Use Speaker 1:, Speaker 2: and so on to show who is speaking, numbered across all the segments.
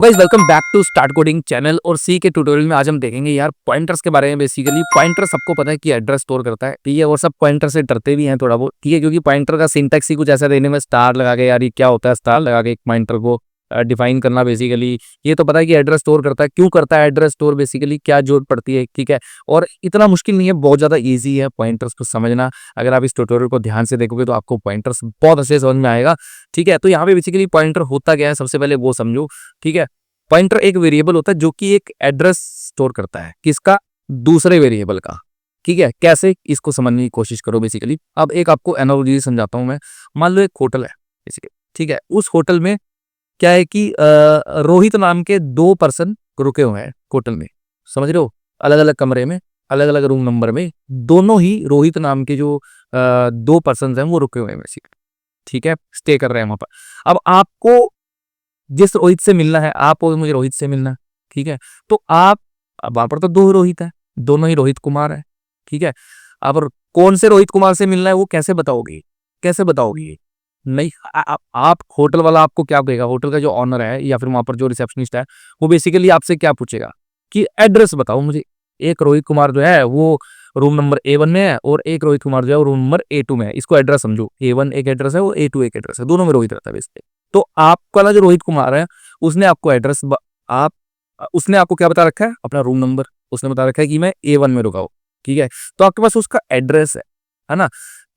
Speaker 1: Guys welcome back to start coding channel. और C के tutorial में आज हम देखेंगे यार पॉइंटर्स के बारे में। बेसिकली पॉइंटर सबको पता है कि एड्रेस स्टोर करता है, ठीक है। और सब पॉइंटर से डरते भी हैं थोड़ा बहुत, ठीक है, क्योंकि पॉइंटर का सिंटैक्स ही कुछ ऐसा देने में स्टार लगा के, यार ये क्या होता है स्टार लगा के एक पॉइंटर को डिफाइन करना। बेसिकली ये तो पता है कि एड्रेस स्टोर करता है, क्यों करता है एड्रेस स्टोर, बेसिकली क्या जरूरत पड़ती है, ठीक है। और इतना मुश्किल नहीं है, बहुत ज्यादा ईजी है पॉइंटर्स को समझना। अगर आप इस ट्यूटोरियल को ध्यान से देखोगे तो आपको पॉइंटर्स बहुत अच्छे से समझ में आएगा, ठीक है। तो यहाँ पे बेसिकली पॉइंटर होता क्या है, सबसे पहले वो समझो, ठीक है। पॉइंटर एक वेरिएबल होता है जो कि एक एड्रेस स्टोर करता है, किसका, दूसरे वेरिएबल का, ठीक है। कैसे, इसको समझने की कोशिश करो बेसिकली। अब एक आपको एनालॉजी समझाता हूं मैं। मान लो एक होटल है बेसिकली, ठीक है। उस होटल में क्या है कि रोहित नाम के दो पर्सन रुके हुए हैं होटल में, समझ रहे हो, अलग अलग कमरे में, अलग अलग रूम नंबर में, दोनों ही रोहित नाम के जो दो पर्सन हैं वो रुके हुए हैं बेसिकली, ठीक है, स्टे कर रहे हैं वहां पर। अब आपको जिस रोहित से मिलना है, आप और मुझे रोहित से मिलना है, ठीक है। तो आप, अब वहां पर तो दो रोहित है, दोनों ही रोहित कुमार है, ठीक है। अब कौन से रोहित कुमार से मिलना है वो कैसे बताओगे, कैसे बताओगे? नहीं, आप होटल वाला आपको क्या कहेगा, होटल का जो ऑनर है या फिर वहां पर जो रिसेप्शनिस्ट है, वो बेसिकली आपसे क्या पूछेगा कि एड्रेस बताओ मुझे। एक रोहित कुमार जो है वो रूम नंबर A1 में है, और एक रोहित कुमार जो है वो रूम नंबर A2 में है। इसको एड्रेस समझो, A1 एक एड्रेस है, वो A2 एक एड्रेस है, दोनों में रोहित रहता है बेसिकली। तो आपका वाला जो रोहित कुमार है, उसने आपको एड्रेस आप उसने आपको क्या बता रखा है, अपना रूम नंबर। उसने बता रखा है कि मैं A1 में रुका हूँ, ठीक है। तो आपके पास उसका एड्रेस है ना।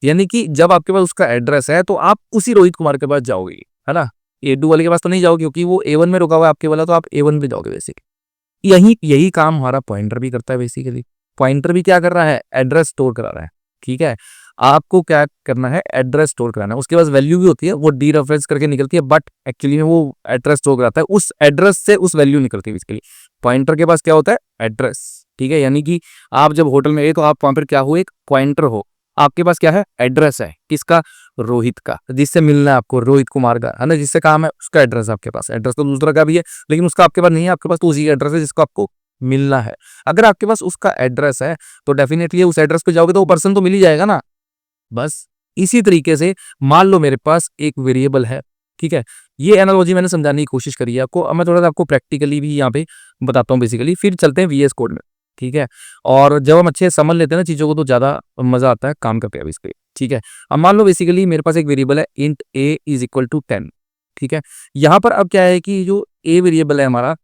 Speaker 1: यानी कि जब आपके पास उसका एड्रेस है तो आप उसी रोहित कुमार के पास जाओगे, है ना। A2 वाले के पास तो नहीं जाओगे, क्योंकि वो A1 में रुका हुआ है आपके वाला, तो आप A1 पे जाओगे बेसिकली। यही यही काम हमारा पॉइंटर भी करता है बेसिकली। पॉइंटर भी क्या कर रहा है, एड्रेस स्टोर करा रहा है, ठीक है। आपको क्या करना है, एड्रेस स्टोर कराना है। उसके पास वैल्यू भी होती है, वो डी रेफरेंस करके निकलती है, बट एक्चुअली में वो एड्रेस स्टोर कराता है, उस एड्रेस से उस वैल्यू निकलती है बेसिकली। पॉइंटर के पास क्या होता है, एड्रेस, ठीक है। यानी कि आप जब होटल में गए तो आप वहां पर क्या हो, एक पॉइंटर हो। आपके पास क्या है, एड्रेस है, किसका, रोहित का, जिससे मिलना है आपको, रोहित कुमार का, है ना, जिससे काम है, उसका एड्रेस आपके पास। एड्रेस तो दूसरा का भी है, लेकिन उसका आपके पास नहीं है, आपके पास तो उसी का एड्रेस है जिसको आपको मिलना है। अगर आपके पास उसका एड्रेस है तो डेफिनेटली उस एड्रेस पे जाओगे तो वो पर्सन तो मिल ही जाएगा ना। बस इसी तरीके से मान लो मेरे पास एक वेरिएबल है, ठीक है। ये एनालॉजी मैंने समझाने की कोशिश करी है आपको। अब मैं थोड़ा सा आपको प्रैक्टिकली भी यहाँ पे बताता हूँ बेसिकली, फिर चलते हैं VS कोड में, ठीक है। और जब हम अच्छे से समझ लेते हैं ना चीज़ों को तो ज़्यादा मजा आता है काम करके अब इस पे, ठीक है। अब मान लो बेसिकली मेरे पास एक वेरिएबल है int a is equal to 10, ठीक है। यहाँ पर अब क्या है कि जो a वेरिएबल है हमारा,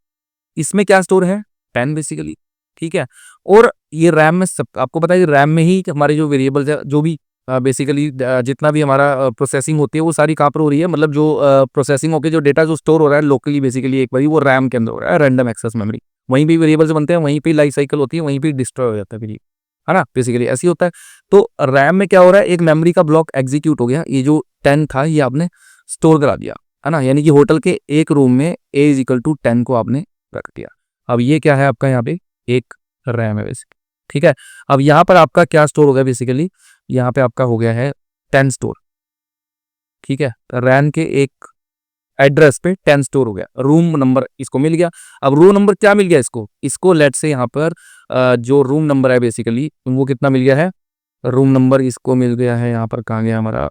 Speaker 1: इसमें क्या स्टोर है, 10 बेसिकली, ठीक है। और ये रैम में, सब आपको पता है रैम में ही हमारे जो वेरिएबल्स है, जो भी बेसिकली जितना भी हमारा प्रोसेसिंग होती है वो सारी कहाँ पर हो रही है, मतलब जो प्रोसेसिंग होकर जो डेटा जो स्टोर हो रहा है लोकली बेसिकली एक बारी वो रैम के अंदर हो रहा है, रैंडम एक्सेस मेमोरी। वहीं पे वेरिएबल्स बनते हैं, वहीं पे लाइफ साइकिल होती है, वहीं पे डिस्ट्रॉय हो जाता है फिर, है ना, बेसिकली ऐसे ही होता है। तो रैम में क्या हो रहा है, एक मेमोरी का ब्लॉक एग्जीक्यूट हो गया, ये जो 10 था ये आपने स्टोर करा दिया, है ना। यानी कि होटल के एक रूम में a इज इक्वल टू 10 को आपने रख दिया। अब ये क्या है आपका, यहाँ पे एक रैम है बेसिकली, ठीक है। अब यहाँ पर आपका क्या स्टोर हो गया बेसिकली, यहाँ पे आपका हो गया है 10 स्टोर, ठीक है। रैम के एक एड्रेस पे 10 स्टोर हो गया, रूम नंबर इसको मिल गया। अब रूम नंबर क्या मिल गया इसको, इसको लेट से यहाँ पर जो रूम नंबर है बेसिकली वो कितना मिल गया है, रूम नंबर इसको मिल गया है, यहाँ पर कहाँ गया हमारा,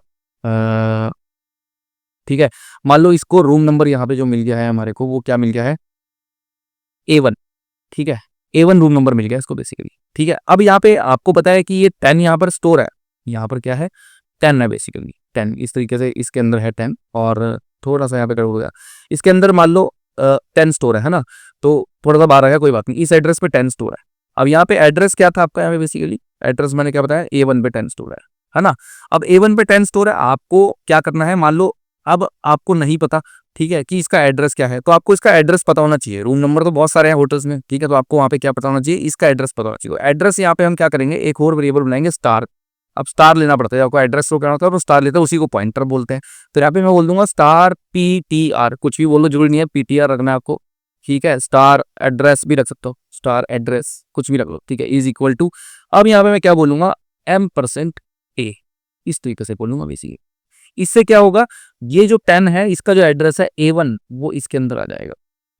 Speaker 1: ठीक है। मान लो इसको रूम नंबर यहाँ पे जो मिल गया है हमारे को, वो क्या मिल गया है, A1, ठीक है। A1 रूम नंबर मिल गया इसको बेसिकली, ठीक है। अब यहाँ पे आपको पता है कि ये 10 यहाँ पर स्टोर है, यहाँ पर क्या है, 10 है बेसिकली, 10 इस तरीके से इसके अंदर है 10। और थोड़ा सा यहाँ पे कर हो गया, इसके अंदर मान लो 10 स्टोर है ना। तो थोड़ा सा बाहर आ गया, कोई बात नहीं, इस एड्रेस पे 10 स्टोर है। अब यहाँ पे एड्रेस क्या था आपका, यहाँ पे बेसिकली एड्रेस मैंने क्या बताया, A1 पे 10 स्टोर है ना। अब A1 पे 10 स्टोर है, आपको क्या करना है, मान लो अब आपको नहीं पता, ठीक है, कि इसका एड्रेस क्या है, तो आपको इसका एड्रेस पता होना चाहिए। रूम नंबर तो बहुत सारे हैं होटल्स में, ठीक है, तो आपको वहाँ पे क्या पता होना चाहिए, इसका एड्रेस पता होना चाहिए। एड्रेस यहाँ पे हम क्या करेंगे, एक और वेरिएबल बनाएंगे स्टार। अब स्टार लेना पड़ता है, आपको एड्रेस शो करना होता है तो स्टार लेता है, उसी को पॉइंटर बोलते हैं। तो यहाँ पे मैं बोल दूंगा स्टार PTR, कुछ भी बोलो, जरूरी नहीं है PTR रखना है आपको, ठीक है। स्टार एड्रेस भी रख सकते हो, स्टार एड्रेस कुछ भी रख लो, ठीक है, इज इक्वल टू, अब यहाँ पे मैं क्या बोलूंगा, M%A, इस तरीके से बोलूंगा बेसिकली। इससे क्या होगा, ये जो 10 है इसका जो एड्रेस है A1 वो इसके अंदर आ जाएगा,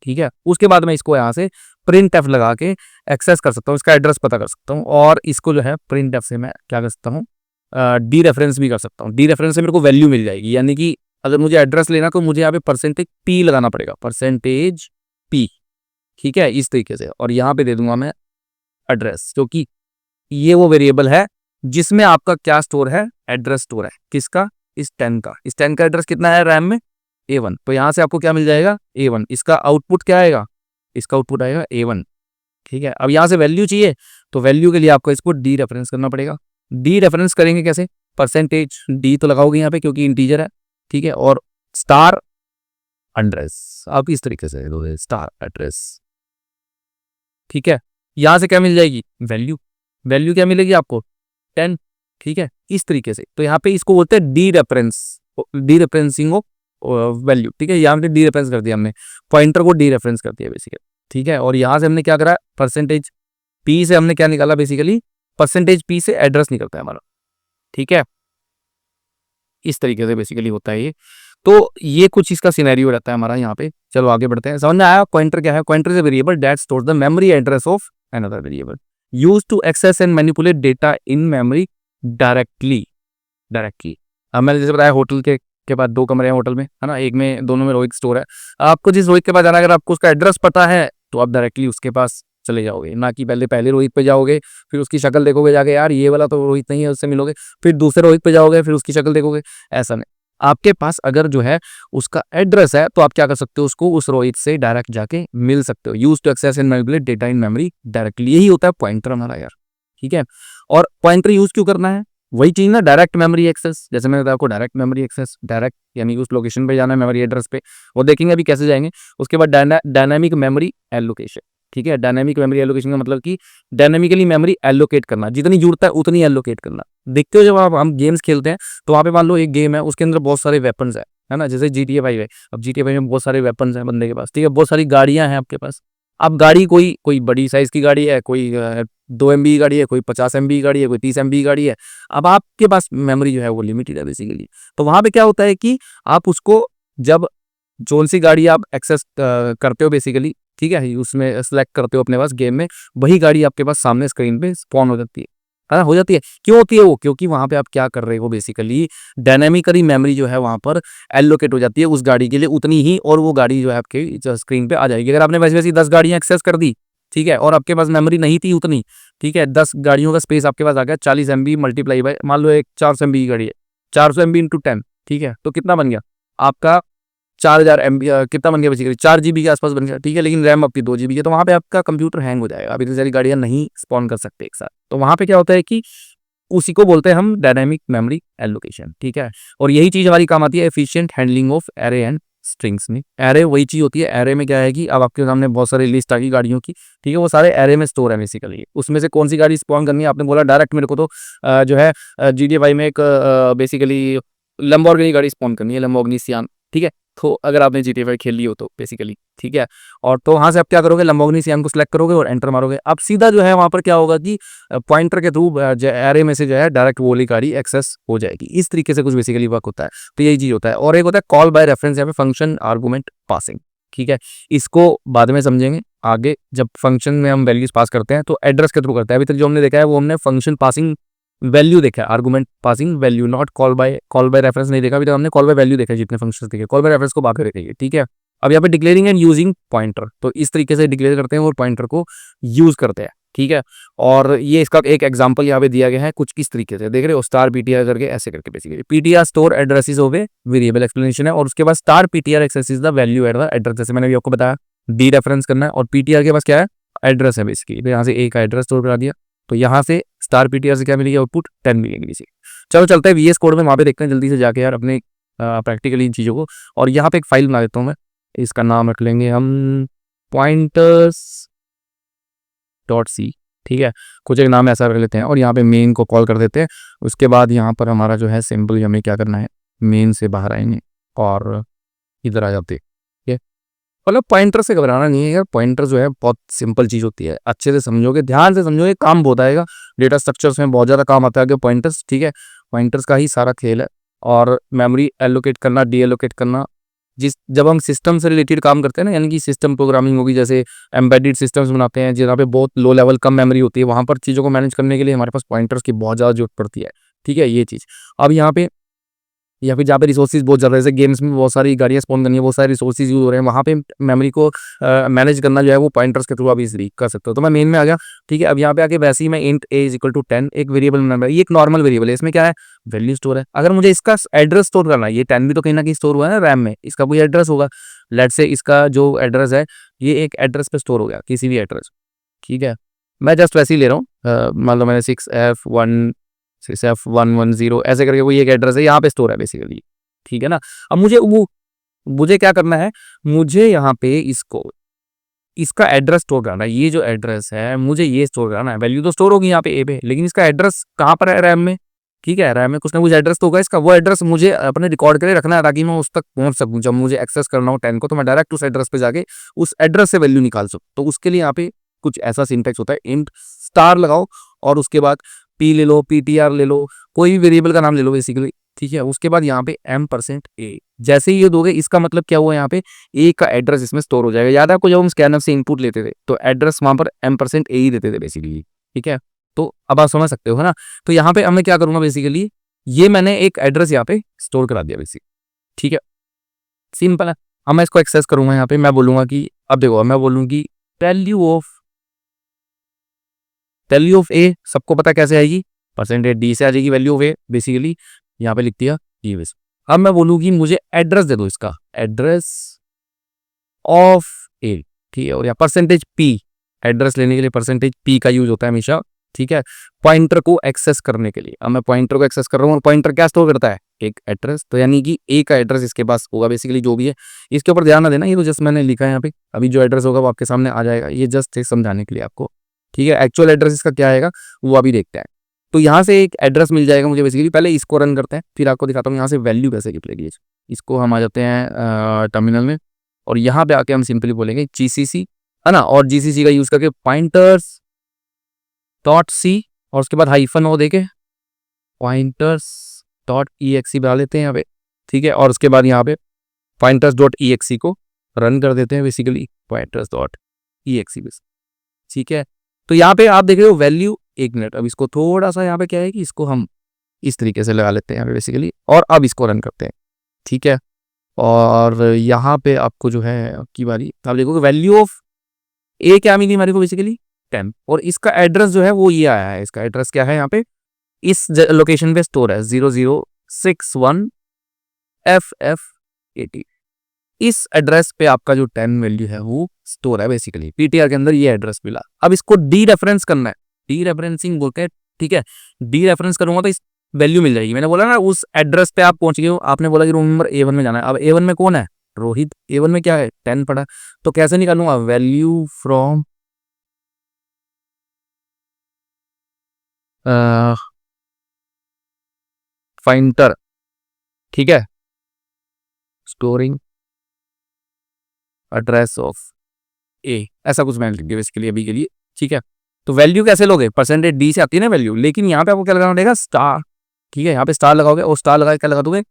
Speaker 1: ठीक है। उसके बाद मैं इसको यहाँ से प्रिंट एफ लगा के एक्सेस कर सकता हूँ, इसका एड्रेस पता कर सकता हूँ। और इसको जो है प्रिंट एफ से मैं क्या कर सकता हूँ, डी रेफरेंस भी कर सकता हूँ। डी रेफरेंस से मेरे को वैल्यू मिल जाएगी, यानी कि अगर मुझे एड्रेस लेना तो मुझे यहाँ पे %P लगाना पड़ेगा, %P P, ठीक है, इस तरीके से। और यहाँ पे दे दूंगा मैं एड्रेस, जो कि ये वो वेरिएबल है जिसमें आपका क्या स्टोर है, एड्रेस स्टोर है। किसका? इस 10 का। इस 10 का एड्रेस कितना है रैम में? A1। तो यहाँ से आपको क्या मिल जाएगा? A1। इसका आउटपुट क्या आएगा? इसका आउटपुट आएगा A1, ठीक है। अब यहाँ से वैल्यू चाहिए, तो वैल्यू के लिए आपको इसको डी रेफरेंस करना पड़ेगा। डी रेफरेंस करेंगे कैसे? परसेंटेज डी तो लगाओगे यहाँ पे क्योंकि इंटीजर है, ठीक है, और स्टार एड्रेस आप इस तरीके से दोगे, स्टार एड्रेस, ठीक है। यहाँ से क्या मिल जाएगी? वैल्यू। वैल्यू क्या मिलेगी आपको? 10, ठीक है, इस तरीके से। तो यहाँ पे इसको बोलते हैं D reference, D referencing of value, ठीक है। यहाँ पे डी रेफरेंस कर दिया हमने, पॉइंटर को डी रेफरेंस कर दिया बेसिकली, ठीक है। और यहाँ से हमने क्या करा? परसेंटेज पी से हमने क्या निकाला? बेसिकली परसेंटेज पी से एड्रेस निकलता है हमारा, ठीक है। इस तरीके से बेसिकली होता है ये। तो ये कुछ इसका सिनेरियो रहता है हमारा यहाँ पे। चलो आगे बढ़ते हैं। समझ में आया पॉइंटर क्या है? Pointer is a variable that stores the memory address of another variable, used to access and manipulate data in memory directly. अब मैंने जैसे बताया होटल के बाद 2 कमरे हैं होटल में, है ना, एक में, दोनों में रोहित स्टोर है। आपको जिस रोहित के पास जाना है, अगर आपको उसका एड्रेस पता है तो आप डायरेक्टली उसके पास चले जाओगे, ना कि पहले रोहित पे जाओगे, फिर उसकी शक्ल देखोगे जाके, यार ये वाला तो रोहित नहीं है, उससे मिलोगे, फिर दूसरे रोहित पे जाओगे, फिर उसकी शक्ल देखोगे। ऐसा नहीं, आपके पास अगर जो है उसका एड्रेस है तो आप क्या कर सकते हो? उसको उस रोहित से डायरेक्ट जाके मिल सकते हो। Use to access and manipulate data in memory directly, यही होता है पॉइंटर हमारा यार, ठीक है। और पॉइंटर यूज क्यों करना है? वही चीज ना, डायरेक्ट मेमोरी एक्सेस। जैसे मैंने बताया आपको, डायरेक्ट मेमोरी एक्सेस, डायरेक्ट यानी उस लोकेशन पे जाना है मेमोरी एड्रेस पे, वो देखेंगे अभी कैसे जाएंगे। उसके बाद डायनामिक मेमोरी एलोकेशन, ठीक है। डायनामिक मेमोरी एलोकेशन का मतलब कि डायनामिकली मेमोरी एलोकेट करना, जितनी जरूरत है उतनी एलोकेट करना। देखते हो जब हम गेम्स खेलते हैं तो वहाँ पे मान लो एक गेम है, उसके अंदर बहुत सारे वेपन्स है ना, जैसे GTA 5 है। अब GTA 5 में बहुत सारे वेपन्स हैं बंदे के पास, ठीक है, बहुत सारी गाड़ियां हैं आपके पास। अब गाड़ी कोई बड़ी साइज की गाड़ी है, कोई 2 MB की गाड़ी है, कोई 50 MB की गाड़ी है, कोई 30 MB की गाड़ी है। अब आपके पास मेमोरी जो है वो लिमिटेड है बेसिकली। तो वहां पे क्या होता है कि आप उसको, जब जोन सी गाड़ी आप एक्सेस करते हो बेसिकली, ठीक है, उसमें सेलेक्ट करते हो अपने पास गेम में, वही गाड़ी आपके पास सामने स्क्रीन पे स्पॉन हो जाती है ना, हो जाती है। क्यों होती है वो? क्योंकि वहां पे आप क्या कर रहे हो बेसिकली, डायनामिकली मेमोरी जो है वहां पर एलोकेट हो जाती है उस गाड़ी के लिए उतनी ही, और वो गाड़ी जो है आपके स्क्रीन पे आ जाएगी। अगर आपने वैसे वैसे 10 गाड़ियां एक्सेस कर दी, ठीक है, और आपके पास मेमोरी नहीं थी उतनी, ठीक है, 10 गाड़ियों का स्पेस आपके पास आ गया, 40 MB मल्टीप्लाई बाय, मान लो एक 400 MB की गाड़ी है, 400 MB इंटू 10, ठीक है, तो कितना बन गया आपका? 4000 MB, कितना बन गया बेसिकली? 4 GB के आसपास बन गया, ठीक है। लेकिन रैम आपकी 2 GB है, तो वहां पे आपका कंप्यूटर हैंग हो जाएगा। आप इतनी सारी गाड़ियां नहीं स्पॉन कर सकते एक साथ। तो वहां पे क्या होता है कि उसी को बोलते हैं हम डायनामिक मेमोरी एलोकेशन, ठीक है। और यही चीज हमारी काम आती है efficient handling of array and strings में। एरे वही चीज होती है, एरे में क्या है कि अब आपके सामने बहुत सारी लिस्ट आ गई गाड़ियों की, ठीक है, वो सारे एरे में स्टोर है बेसिकली। उसमें से कौन सी गाड़ी स्पॉन करनी है, आपने बोला डायरेक्ट मेरे को तो जो है GTA 5 में एक बेसिकली लंबोर्गिनी गाड़ी स्पॉन करनी है, लंबोर्गिनी सियान, ठीक है। तो अगर आपने GTA 5 खेल ली हो तो बेसिकली, ठीक है, और तो वहां से आप क्या करोगे? लंबोर्गिनी सियान को सिलेक्ट करोगे और एंटर मारोगे। अब सीधा जो है वहां पर क्या होगा कि पॉइंटर के थ्रू एरे में से जो है डायरेक्ट वो वाली गाड़ी एक्सेस हो जाएगी। इस तरीके से कुछ बेसिकली वर्क होता है। तो यही चीज होता है। और एक होता है कॉल बाय रेफरेंस, यहाँ पे फंक्शन आर्गुमेंट पासिंग, ठीक है। इसको बाद में समझेंगे आगे, जब फंक्शन में हम वैल्यूज पास करते हैं तो एड्रेस के थ्रू करते हैं। अभी तक जो हमने देखा है वो हमने फंक्शन पासिंग वैल्यू देखा है, argument passing value, not call by reference नहीं देखा अभी तक हमने, कॉल बाय वैल्यू देखा है जितने फंक्शंस देखे। कॉल बाय रेफरेंस को बाकी देखेंगे, ठीक है। अब यहाँ पे डिक्लेयरिंग एंड यूजिंग पॉइंटर, तो इस तरीके से डिक्लेयर करते हैं और पॉइंटर को यूज करते हैं, ठीक है। और ये इसका एक एग्जांपल यहाँ पे दिया गया है कुछ किस तरीके से, देख रहे हो, स्टार पीटीआर करके ऐसे करके basically PTR store addresses of a variable explanation है, और उसके बाद star PTR axes the value at the address, जैसे मैंने भी आपको बताया डी रेफरेंस करना है, और पीटीआर के पास क्या है? एड्रेस है बेसिकली। तो यहाँ से ए का एड्रेस स्टोर करा दिया, तो यहाँ से स्टार पीटीआर से क्या मिलेगी? आउटपुट 10 मिलेगी बेसिकली। चलो चलते हैं VS कोड में, वहाँ पे देखते हैं जल्दी से जाके यार अपने प्रैक्टिकली इन चीज़ों को। और यहाँ पे एक फाइल बना देता हूँ मैं, इसका नाम रख लेंगे हम pointers.c, ठीक है, कुछ एक नाम ऐसा रख लेते हैं, और यहाँ पे मेन को कॉल कर देते हैं। उसके बाद यहाँ पर हमारा जो है सिंपल हमें क्या करना है, मेन से बाहर आएंगे और इधर आ जाते हैं, ठीक है। मतलब पॉइंटर से घबराना नहीं है यार, पॉइंटर जो है बहुत सिंपल चीज़ होती है, अच्छे से समझोगे, ध्यान से समझोगे, काम बहुत आएगा। डेटा स्ट्रक्चर्स में बहुत ज़्यादा काम आता है पॉइंटर्स, ठीक है, पॉइंटर्स का ही सारा खेल है। और मेमोरी एलोकेट करना, डी एलोकेट करना, जब हम सिस्टम से रिलेटेड काम करते हैं ना, यानी कि सिस्टम प्रोग्रामिंग होगी, जैसे एम्बेडेड सिस्टम्स बनाते हैं जहाँ पे बहुत लो लेवल कम मेमोरी होती है, वहाँ पर चीज़ों को मैनेज करने के लिए हमारे पास पॉइंटर्स की बहुत ज़्यादा जरूरत पड़ती है, ठीक है, ये चीज़। अब यहाँ पे या फिर जहाँ पे रिसोर्सेज बहुत ज़्यादा, जैसे गेम्स में बहुत सारी गाड़ियाँ स्पॉन करनी है, बहुत सारे रिसोर्सेज यूज हो रहे हैं, वहाँ पे मेमोरी को मैनेज करना जो है वो पॉइंटर्स के थ्रू आप इजीली कर सकते हो। तो मैं मेन में आ गया, ठीक है। अब यहाँ पे आके वैसे ही मैं int a is equal to 10 एक वेरिएबल नंबर, ये एक नॉर्मल वेरिएबल है, इसमें क्या है, वैल्यू स्टोर है। अगर मुझे इसका एड्रेस स्टोर करना है, ये 10 भी तो कहीं ना कहीं स्टोर हुआ है ना रैम में, इसका कोई एड्रेस होगा। लेट से इसका जो एड्रेस है ये एक एड्रेस पे स्टोर हो गया, किसी भी एड्रेस, ठीक है। मैं जस्ट वैसे ही ले रहा हूँ, मान लो मैंने 6F110 ऐसे करके कोई एक एड्रेस है यहाँ पे स्टोर है बेसिकली, ठीक है ना। अब मुझे क्या करना है, मुझे यहाँ पे इसका एड्रेस स्टोर करना है। ये जो एड्रेस है मुझे ये स्टोर करना है, वैल्यू तो स्टोर होगी यहाँ पे ए पे, लेकिन इसका एड्रेस कहाँ पर है, रैम में, ठीक है। रैम में कुछ ना कुछ एड्रेस तो होगा इसका, वो एड्रेस मुझे अपने रिकॉर्ड करके रखना है ताकि मैं उस तक पहुंच सकूं। जब मुझे एक्सेस करना हो 10 को तो मैं डायरेक्ट उस एड्रेस पे जाके उस एड्रेस से वैल्यू निकाल सकूं। तो उसके लिए यहाँ पे कुछ ऐसा सिंटैक्स होता है, इंट स्टार लगाओ और उसके बाद पी ले लो, पीटीआर ले लो, कोई भी वेरिएबल का नाम ले लो बेसिकली, ठीक है। उसके बाद यहाँ पे m%a जैसे ही ये दोगे, इसका मतलब क्या हुआ, यहाँ पे ए का एड्रेस इसमें स्टोर हो जाएगा। याद है आपको जब हम स्कैनर से इनपुट लेते थे तो एड्रेस वहां पर m%a ही देते थे बेसिकली, ठीक है। तो अब आप समझ सकते हो, है ना। तो यहाँ पे अब मैं क्या करूंगा बेसिकली, ये मैंने एक एड्रेस यहाँ पे स्टोर करा दिया बेसिक, ठीक है, सिंपल है। अब मैं इसको एक्सेस करूंगा, यहाँ पे मैं बोलूंगा कि, अब देखो मैं बोलूंगी वैल्यू ऑफ ए, सबको पता कैसे आएगी, %d से आ जाएगी वैल्यू ऑफ ए बेसिकली, यहाँ पे लिख दिया ये बस। अब मैं बोलूंगी मुझे एड्रेस दे दो, इसका एड्रेस ऑफ ए, ठीक है। और या %p, एड्रेस लेने के लिए %p का यूज होता है हमेशा, ठीक है, पॉइंटर को एक्सेस करने के लिए। अब मैं पॉइंटर को एक्सेस कर रहा हूँ और पॉइंटर क्या स्टोर करता है, एक एड्रेस, तो यानी कि ए का एड्रेस इसके पास होगा बेसिकली, जो भी है। इसके ऊपर ध्यान ना देना, ये तो जस्ट मैंने लिखा है यहाँ पे, अभी जो एड्रेस होगा वो आपके सामने आ जाएगा, ये जस्ट समझाने के लिए आपको, ठीक है। एक्चुअल एड्रेस इसका क्या आएगा वो अभी देखते हैं। तो यहाँ से एक एड्रेस मिल जाएगा मुझे बेसिकली, पहले इसको रन करते हैं फिर आपको दिखाता हूँ यहाँ से वैल्यू कैसे निकलेगी। इसको हम आ जाते हैं टर्मिनल में और यहाँ पे आके हम सिंपली बोलेंगे जीसीसी, है ना, और जीसीसी का यूज करके पॉइंटर्स डॉट सी और उसके बाद हाइफन ओ देके पॉइंटर्स डॉट ई एक्सी बना लेते हैं यहाँ पे, ठीक है। और उसके बाद यहाँ पे पॉइंटर्स डॉट ई एक्सी को रन कर देते हैं basically, pointers dot exe बस, ठीक है। तो यहाँ पे आप देख रहे हो वैल्यू, एक मिनट, अब इसको थोड़ा सा यहाँ पे क्या है कि इसको हम इस तरीके से लगा लेते हैं यहाँ पे बेसिकली, और अब इसको रन करते हैं, ठीक है। और यहाँ पे आपको जो है आपकी बारी, आप देखोगे वैल्यू ऑफ ए क्या मिली हमारे को बेसिकली 10, और इसका एड्रेस जो है वो ये आया है। इसका एड्रेस क्या है, यहाँ पे इस लोकेशन पे स्टोर है 0061FF80, इस एड्रेस पे आपका जो 10 वैल्यू है वो स्टोर है बेसिकली, पीटीआर के अंदर ये एड्रेस मिला। अब इसको डी रेफरेंस करना है, डी रेफरेंसिंग बोलते हैं, ठीक है। डी रेफरेंस करूंगा तो इस वैल्यू मिल जाएगी। मैंने बोला ना उस एड्रेस पे आप पहुंच गए हो, आपने बोला कि रूम नंबर A1 में जाना है। अब A1 में कौन है, रोहित, A1 में क्या है 10 पड़ा, तो कैसे निकालूंगा, वैल्यू फ्रॉम फाइंटर, ठीक है, स्टोरिंग एड्रेस ऑफ ए, ऐसा कुछ मैंने लिख दिया बेसिकली अभी के लिए, ठीक है। तो वैल्यू कैसे लोगे, %d से आती है ना वैल्यू, लेकिन यहाँ पे आपको क्या लगाना पड़ेगा, स्टार, ठीक है। यहाँ पे स्टार लगाओगे और स्टार लगा के क्या लगा दोगे,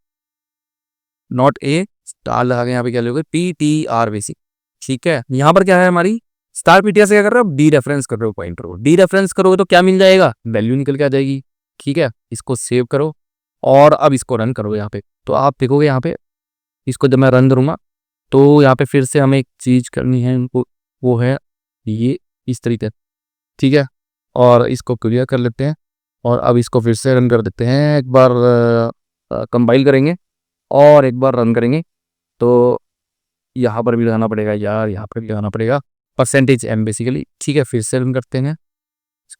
Speaker 1: नॉट ए, स्टार लगा के यहाँ पे क्या लोगे, PTR बेसिक, ठीक है। यहाँ पर क्या है हमारी स्टार PTR से क्या कर रहे हो, डी रेफरेंस कर रहे हो पॉइंटर को, डी रेफरेंस करोगे तो क्या मिल जाएगा, वैल्यू निकल के आ जाएगी, ठीक है। इसको सेव करो और अब इसको रन करो यहाँ पे, तो आप देखोगे यहाँ पे इसको जब मैं रन करूंगा तो यहाँ पे फिर से हमें एक चीज करनी है उनको, वो है ये इस तरीके, ठीक है। और इसको क्लियर कर लेते हैं और अब इसको फिर से रन कर देते हैं, एक बार कंपाइल करेंगे और एक बार रन करेंगे। तो यहाँ पर भी लगाना पड़ेगा यार, यहाँ पर भी लगाना पड़ेगा %m बेसिकली, ठीक है। फिर से रन करते हैं,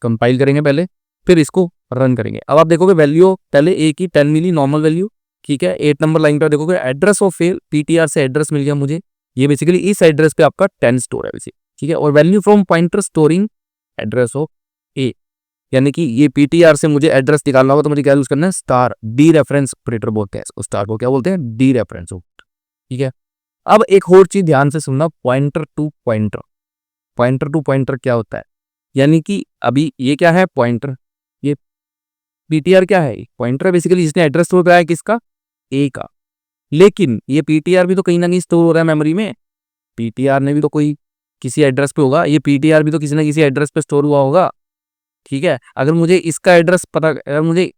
Speaker 1: कंपाइल करेंगे पहले फिर इसको रन करेंगे। अब आप देखोगे वैल्यू पहले ए की 10 मिली नॉर्मल वैल्यू, ठीक है। 8 नंबर लाइन पर देखोगे एड्रेस ऑफ ए, पीटीआर से एड्रेस मिल गया मुझे, ये बेसिकली इस एड्रेस पे आपका 10 स्टोर है बेसिकली, ठीक है। और value from pointer storing address of A, यानी कि ये पीटीआर से मुझे एड्रेस निकालना होगा तो मुझे क्या यूज करना है, स्टार, डी रेफरेंस ऑपरेटर बोलते हैं उस स्टार को, क्या बोलते हैं, डी रेफरेंस, ठीक है। अब एक और चीज ध्यान से सुनना, pointer to pointer, pointer to pointer क्या होता है, यानी कि अभी ये क्या है पॉइंटर, ये पीटीआर क्या है, पॉइंटर बेसिकली जिसने एड्रेस स्टोर कराया किसका, ए का, लेकिन ये पीटीआर भी तो कहीं ना कहीं स्टोर हो रहा है मेमोरी में, पीटीआर ने भी तो कोई किसी एड्रेस पे होगा, ये पीटीआर भी तो किसी ना किसी एड्रेस पे स्टोर हुआ होगा, ठीक है। अगर मुझे इसका एड्रेस पता, अगर मुझे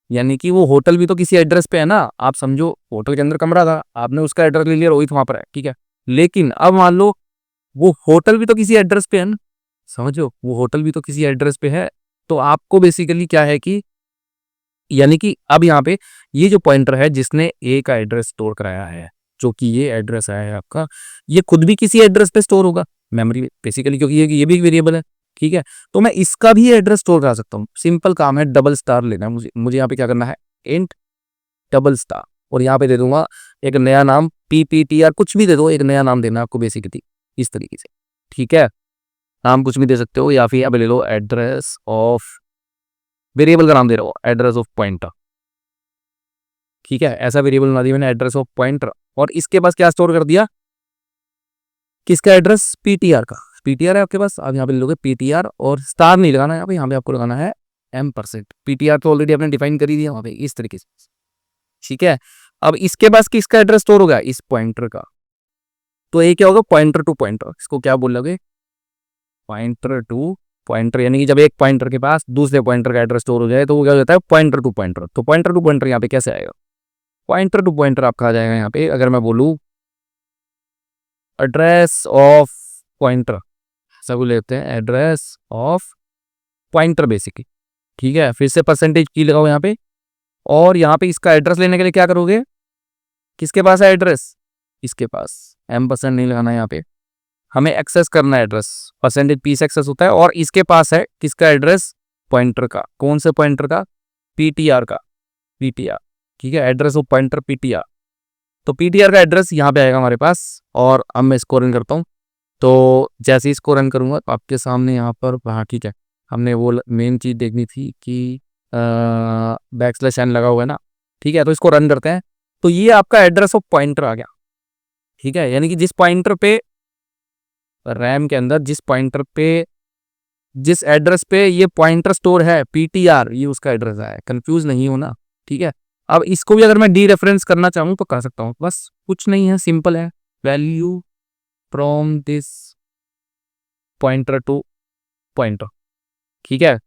Speaker 1: यानी कि वो होटल भी तो किसी एड्रेस पे है ना। आप समझो होटल के अंदर कमरा था, आपने उसका एड्रेस ले लिया, रोहित वहां पर है, ठीक है। लेकिन अब मान लो वो होटल भी तो किसी एड्रेस पे है ना, समझो वो होटल भी तो किसी एड्रेस पे है। तो आपको बेसिकली क्या है कि यानी कि अब यहाँ पे ये जो पॉइंटर है जिसने ए का एड्रेस स्टोर कराया है, जो कि ये एड्रेस आया है आपका, ये खुद भी किसी एड्रेस पे स्टोर होगा मेमोरी में बेसिकली, क्योंकि ये भी एक वेरिएबल है, ठीक है। तो मैं इसका भी एड्रेस स्टोर करा सकता हूँ। सिंपल काम है, डबल स्टार लेना है मुझे। यहाँ पे क्या करना है, इंट डबल स्टार, और यहाँ पे दे दूंगा एक नया नाम PPTR, कुछ भी दे दो, एक नया नाम देना आपको बेसिकली इस तरीके से, ठीक है। नाम कुछ भी दे सकते हो, या फिर यहाँ पे ले लो एड्रेस ऑफ, वेरिएबल का नाम दे रहा हो एड्रेस ऑफ पॉइंटर, ठीक है। ऐसा वेरिएबल बना दिया मैंने एड्रेस ऑफ पॉइंटर, और इसके पास क्या स्टोर कर दिया, किसका एड्रेस, PTR का। PTR है आपके पास, आप यहाँ पे ले लोगे PTR, और स्टार नहीं लगाना यहाँ पे आपको लगाना है M%। PTR तो ऑलरेडी आपने डिफाइन कर ही दिया वहाँ पे इस तरीके से, ठीक है। अब इसके पास किसका एड्रेस स्टोर होगा, इस पॉइंटर का। तो ये क्या होगा, पॉइंटर टू पॉइंटर, इसको क्या बोलोगे, पॉइंटर टू पॉइंटर। यानी कि जब एक पॉइंटर के पास दूसरे पॉइंटर का एड्रेस स्टोर हो जाए तो वो क्या हो जाता है, पॉइंटर टू पॉइंटर। तो पॉइंटर टू पॉइंटर यहाँ पे कैसे आएगा, पॉइंटर टू पॉइंटर आपका आ जाएगा यहाँ पे, अगर मैं बोलूँ एड्रेस ऑफ पॉइंटर, सब लेते हैं एड्रेस ऑफ पॉइंटर बेसिकली, ठीक है। फिर से परसेंटेज की लगाओ यहाँ पे, और यहाँ पे इसका एड्रेस लेने के लिए क्या करोगे, किसके पास है एड्रेस, इसके पास। M% नहीं लगाना है यहाँ पे, हमें एक्सेस करना है एड्रेस, %P से एक्सेस होता है, और इसके पास है किसका एड्रेस, पॉइंटर का। कौन से पॉइंटर का, PTR का, PTR, ठीक है। एड्रेस ऑफ पॉइंटर PTR, तो PTR का एड्रेस यहाँ पे आएगा हमारे पास। और अब मैं इसको रन करता हूँ, तो जैसे ही इसको रन करूँगा तो आपके सामने यहाँ पर, हाँ ठीक है, हमने वो मेन चीज़ देखनी थी कि \n लगा हुआ है ना, ठीक है। तो इसको रन करते हैं, तो ये आपका एड्रेस ऑफ पॉइंटर आ गया, ठीक है। यानी कि जिस पॉइंटर पे रैम के अंदर, जिस एड्रेस पे ये पॉइंटर स्टोर है PTR, ये उसका एड्रेस है, कंफ्यूज नहीं होना, ठीक है। अब इसको भी अगर मैं डी रेफरेंस करना चाहूँ तो कर सकता हूँ, बस कुछ नहीं है, सिंपल है, value from this pointer to pointer, ठीक है।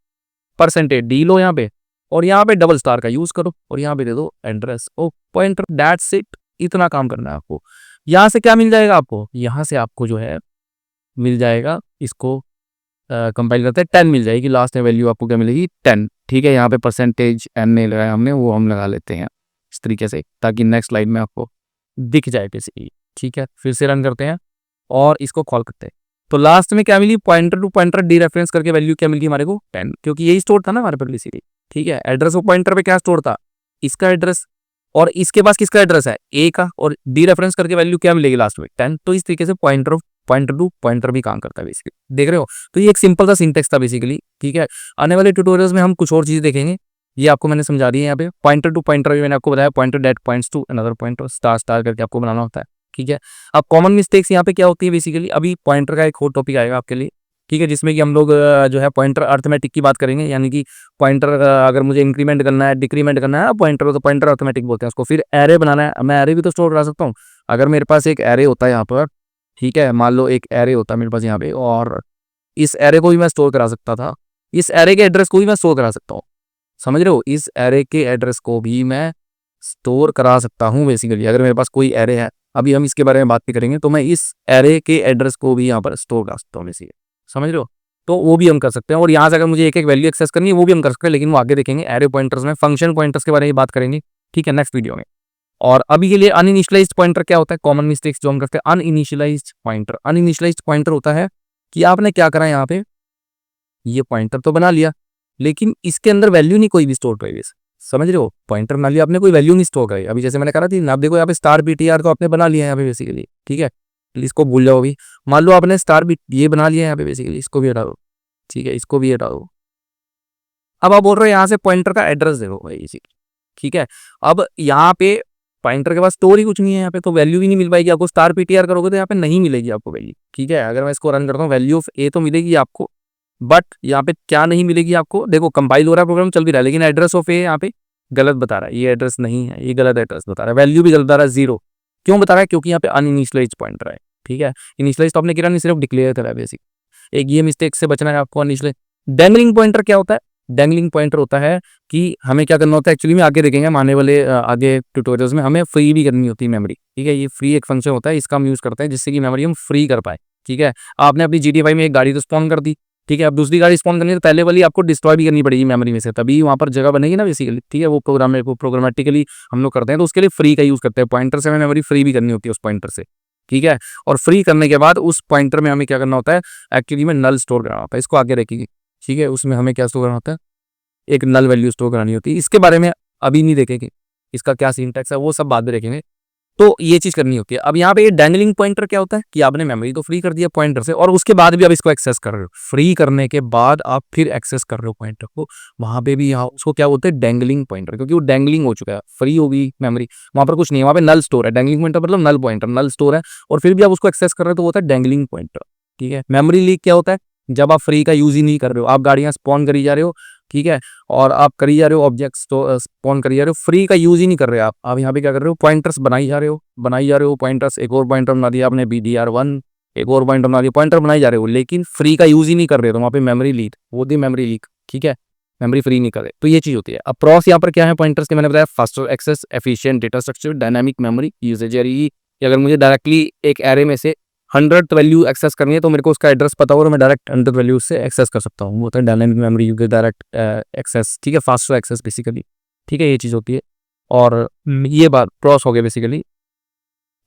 Speaker 1: %D लो यहाँ पे, और यहाँ पे डबल स्टार का यूज करो, और यहाँ पे दे दो address of pointer, that's it. इतना काम करना है आपको। यहाँ से क्या मिल जाएगा आपको, यहाँ से आपको जो है मिल जाएगा, इसको कंपाइल करते हैं, 10 मिल जाएगी लास्ट में वैल्यू आपको क्या मिलेगी, 10, ठीक है। यहाँ पे %N नहीं लगाया हमने, वो हम लगा लेते हैं इस तरीके से, ताकि नेक्स्ट स्लाइड में आपको दिख जाए बेसिकली, ठीक है। फिर से रन करते हैं और इसको कॉल करते हैं, तो लास्ट में क्या मिली, pointer to pointer dereference करके वैल्यू क्या मिली हमारे को, 10, क्योंकि यही स्टोर था ना हमारे पर बेसिकली, ठीक है। एड्रेस ऑफ पॉइंटर पे क्या स्टोर था, इसका एड्रेस, और इसके पास किसका एड्रेस है, ए का, और डी रेफरेंस करके वैल्यू क्या मिलेगी लास्ट में, 10। तो इस तरीके से पॉइंटर टू पॉइंटर भी काम करता है बेसिकली, देख रहे हो। तो ये एक सिंपल सा सिंटेक्स था बेसिकली, ठीक है। आने वाले ट्यूटोरियल्स में हम कुछ और चीजें देखेंगे, ये आपको मैंने समझा दी है यहाँ पे। पॉइंटर टू पॉइंटर भी मैंने आपको बताया, pointer that points to another pointer, star star करके आपको बनाना होता है, ठीक है। अब कॉमन मिस्टेक्स यहाँ पे क्या होती है बेसिकली, अभी पॉइंटर का एक और टॉपिक आएगा आपके लिए, ठीक है, जिसमें कि हम लोग जो है पॉइंटर अर्थमेटिक की बात करेंगे। यानी कि पॉइंटर अगर मुझे इंक्रीमेंट करना है, डिक्रीमेंट करना है पॉइंटर, तो पॉइंटर अर्थमेटिक बोलते हैं उसको। फिर एरे बनाना है, मैं एरे भी तो स्टोर करा सकता हूँ। अगर मेरे पास एक एरे होता है यहाँ पर, ठीक है, मान लो एक एरे होता है मेरे पास यहाँ पे, और इस एरे को भी मैं स्टोर करा सकता था, इस एरे के एड्रेस को भी मैं स्टोर करा सकता हूँ, समझ रहे हो। इस एरे के एड्रेस को भी मैं स्टोर करा सकता हूँ बेसिकली, अगर मेरे पास कोई एरे है, अभी हम इसके बारे में बात नहीं करेंगे, तो मैं इस एरे के एड्रेस को भी यहाँ पर स्टोर करा सकता हूँ बेसिकली, समझ रहे हो। तो वो भी हम कर सकते हैं, और यहाँ से अगर मुझे एक एक वैल्यू एक्सेस करनी है वो भी हम कर सकते हैं, लेकिन वो आगे देखेंगे। एरे पॉइंटर्स में फंक्शन पॉइंटर्स के बारे में बात करेंगे, ठीक है, नेक्स्ट वीडियो में। और अभी के लिए अनइनिशियलाइज्ड पॉइंटर क्या होता है, कॉमन मिस्टेक्स जो हम करते हैं। अनइनिशियलाइज्ड पॉइंटर होता है कि आपने क्या करा, यहाँ पे ये पॉइंटर तो बना लिया, लेकिन इसके अंदर वैल्यू नहीं कोई भी स्टोर करी, समझ रहे हो। पॉइंटर बना लिया आपने, कोई वैल्यू नहीं स्टोर करी। अभी जैसे मैंने कहा थी, आप देखो यहाँ पे स्टार PTR को आपने बना लिया है यहाँ पे बेसिकली, ठीक है। इसको भूल जाओ अभी। मान लो आपने स्टार ये बना लिया है यहाँ पे बेसिकली, इसको भी हटा दो, ठीक है, इसको भी हटा दो। अब आप बोल रहे हो यहाँ से पॉइंटर का एड्रेस देखो भाई, ठीक है। अब यहाँ पे पॉइंटर के पास स्टोर ही कुछ नहीं है यहाँ पे, तो वैल्यू भी नहीं मिल पाएगी आपको। स्टार PTR करोगे तो यहाँ पे नहीं मिलेगी आपको वैल्यू, ठीक है। अगर मैं इसको रन करता हूँ, वैल्यू ऑफ ए तो मिलेगी आपको, बट यहाँ पे क्या नहीं मिलेगी आपको, देखो कंपाइल हो रहा है, प्रोग्राम चल भी रहा है, लेकिन एड्रेस ऑफ ए यहाँ पे गलत बता रहा है, ये एड्रेस नहीं है, ये गलत एड्रेस बता रहा है। वैल्यू भी गलत बता रहा है, 0। क्यों बता रहा है, क्योंकि यहाँ पे अनइनिशियलाइज्ड पॉइंटर है, ठीक है। इनिशियलाइज तो आपने किया नहीं, सिर्फ डिक्लेयर करा है बेसिक। एक ये मिस्टेक से बचना है आपको। अनइनिशियलाइज डैंगलिंग पॉइंटर क्या होता है, डैंगलिंग पॉइंटर होता है कि हमें क्या करना होता है एक्चुअली में, आगे देखेंगे हम आने वाले आगे ट्यूटोरियल्स में, हमें फ्री भी करनी होती है मेमोरी, ठीक है। ये फ्री एक फंक्शन होता है, इसका हम यूज़ करते हैं जिससे कि मेमोरी हम फ्री कर पाए, ठीक है। आपने अपनी GTA 5 में एक गाड़ी तो स्पॉन कर दी, ठीक है। अब दूसरी गाड़ी स्पॉन करनी है तो पहले वाली आपको डिस्ट्रॉय भी करनी पड़ेगी मेमोरी में से, तभी वहाँ पर जगह बनेगी ना बेसिकली, ठीक है। वो प्रोग्रामेटिकली हम लोग करते हैं, तो उसके लिए फ्री का यूज़ करते हैं। पॉइंटर से हमें मेमोरी फ्री भी करनी होती है उस पॉइंटर से, ठीक है। और फ्री करने के बाद उस पॉइंटर में हमें क्या करना होता है, एक्चुअली में नल स्टोर करना होता है। इसको आगे रखेंगे, ठीक है। उसमें हमें क्या स्टोर करना होता है, एक नल वैल्यू स्टोर करानी होती है। इसके बारे में अभी नहीं देखेंगे, इसका क्या सिंटैक्स है वो सब बाद में देखेंगे। तो ये चीज़ करनी होती है। अब यहाँ पे ये डैंगलिंग पॉइंटर क्या होता है कि आपने मेमोरी तो फ्री कर दिया पॉइंटर से, और उसके बाद भी आप इसको एक्सेस कर रहे हो। फ्री करने के बाद आप फिर एक्सेस कर रहे हो पॉइंटर को, वहाँ पे भी यहाँ उसको क्या बोलते हैं, डैंगलिंग पॉइंटर, क्योंकि वो डैंगलिंग हो चुका है, फ्री होगी मेमोरी, वहाँ पर कुछ नहीं है, वहाँ पे नल स्टोर है। डैंगलिंग पॉइंटर मतलब नल पॉइंटर, नल स्टोर है, और फिर भी आप उसको एक्सेस कर रहे हो तो वो होता है डैंगलिंग पॉइंटर, ठीक है। मेमोरी लीक क्या होता है, जब आप फ्री का यूज ही नहीं कर रहे हो, आप गाड़ियाँ स्पॉन करी जा रहे हो, ठीक है, और आप करी जा रहे हो ऑब्जेक्ट्स तो स्पॉन करी जा रहे हो, फ्री का यूज ही नहीं कर रहे आप यहाँ पे क्या कर रहे हो, पॉइंटर्स बनाई जा रहे हो पॉइंटर्स। एक और पॉइंटर बना दिया आपने BDR1, एक और पॉइंटर बना दिया, पॉइंटर बनाई जा रहे हो, लेकिन फ्री का यूज ही नहीं कर रहे हो, तो वहाँ पे मेमोरी लीक वो दी, मेमोरी लीक, ठीक है, मेमोरी फ्री नहीं कर रहे, तो ये चीज होती है। अब प्रॉस यहाँ पर क्या है पॉइंटर्स के, मैंने बताया faster access, efficient data structure, dynamic memory usage. यानी अगर मुझे डायरेक्टली एक एरे में से 100th वैल्यू एक्सेस करनी है तो मेरे को उसका एड्रेस पता हो और मैं डायरेक्ट 100th वैल्यू से एक्सेस कर सकता हूँ, वो होता है dynamic memory use direct access, ठीक है, फास्टर एक्सेस बेसिकली, ठीक है, ये चीज़ होती है। और ये बात प्रॉस हो गया बेसिकली।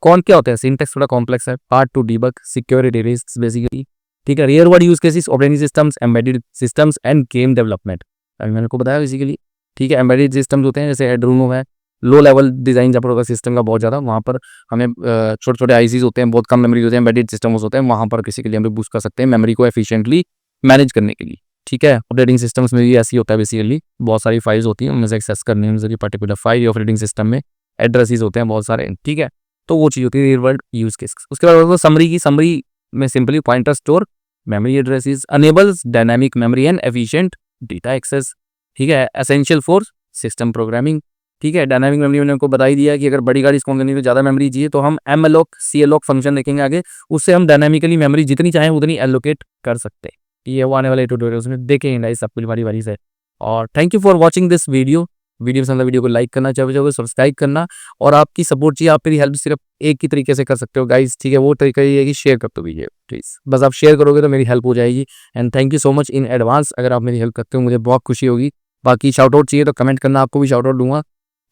Speaker 1: कौन क्या होता है, सिंटेक्स थोड़ा कॉम्प्लेक्स है, part two debug, security risk basically, ठीक है। Real world use cases, operating systems, embedded systems end game development, अभी मैंने को बताया बेसिकली, ठीक है। एम्बेडेड सिस्टम्स होते हैं जैसे हेडरूम है, लो लेवल डिजाइन जब होगा सिस्टम का बहुत ज़्यादा, वहाँ पर हमें छोटे छोटे आईसीज होते हैं, बहुत कम मेमोरी होते हैं, एम्बेडेड सिस्टम्स होते हैं, वहाँ पर बेसिकली हम बूस्ट कर सकते हैं मेमोरी को एफिशिएंटली मैनेज करने के लिए, ठीक है। ऑपरेटिंग सिस्टम्स में भी ऐसी होता है बेसिकली, बहुत सारी फाइल्स होती हैं, उनमें से एक्सेस करने में पर्टिकुलर फाइल ऑपरेटिंग सिस्टम में एड्रेसेस होते हैं बहुत सारे, ठीक है। तो वो चीज़ होती है रियल वर्ल्ड यूज केस। उसके बाद समरी में simply pointer store memory addresses, enables dynamic memory and efficient data access, ठीक है, एसेंशियल फॉर सिस्टम प्रोग्रामिंग, ठीक है। डायनामिक मेमोरी मैंने आपको बता ही दिया कि अगर बड़ी गाड़ी स्पॉन करनी है तो ज़्यादा मेमोरी चाहिए, तो हम MLOC CLOC फंक्शन देखेंगे आगे, उससे हम डायनामिकली मेमोरी जितनी चाहें उतनी एलोकेट कर सकते हैं। ये वो आने वाले ट्यूटोरियल्स में देखेंगे गाइस सब कुछ बारी बारी से। और thank you for watching this video पसंद है वीडियो को लाइक करना, चाहे सब्सक्राइब करना, और आपकी सपोर्ट चाहिए, आप मेरी हेल्प सिर्फ एक ही तरीके से कर सकते हो गाइस, ठीक है। वो तरीका ये है कि शेयर कर दो वीडियो, प्लीज बस आप शेयर करोगे तो मेरी हेल्प हो जाएगी। And thank you so much in advance, अगर आप मेरी हेल्प करते हो मुझे बहुत खुशी होगी। बाकी शाउट आउट चाहिए तो कमेंट करना, आपको भी शाउट आउट दूंगा,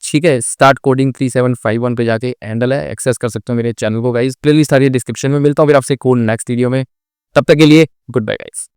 Speaker 1: ठीक है। स्टार्ट कोडिंग 3751 पे जाके हैंडल है, एक्सेस कर सकते हो मेरे चैनल को गाइस, प्लेलिस्ट सारी डिस्क्रिप्शन में। मिलता हूँ फिर आपसे कोड नेक्स्ट वीडियो में, तब तक के लिए गुड बाय गाइस।